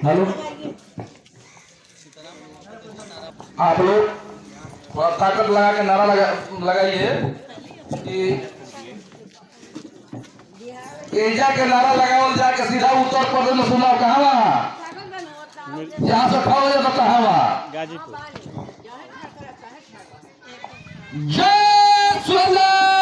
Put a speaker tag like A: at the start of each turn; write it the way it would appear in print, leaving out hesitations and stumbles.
A: Hello, आप लोग थोड़ा ताकत लगा के नारा लगाइए कि एजा के नारा लगावल जाके सीधा उत्तर प्रदेश में सुनाओ कहाँ वहाँ जहाँ से खाओ तो कहाँ वहाँ
B: गाजीपुर।
A: जय श्री राम।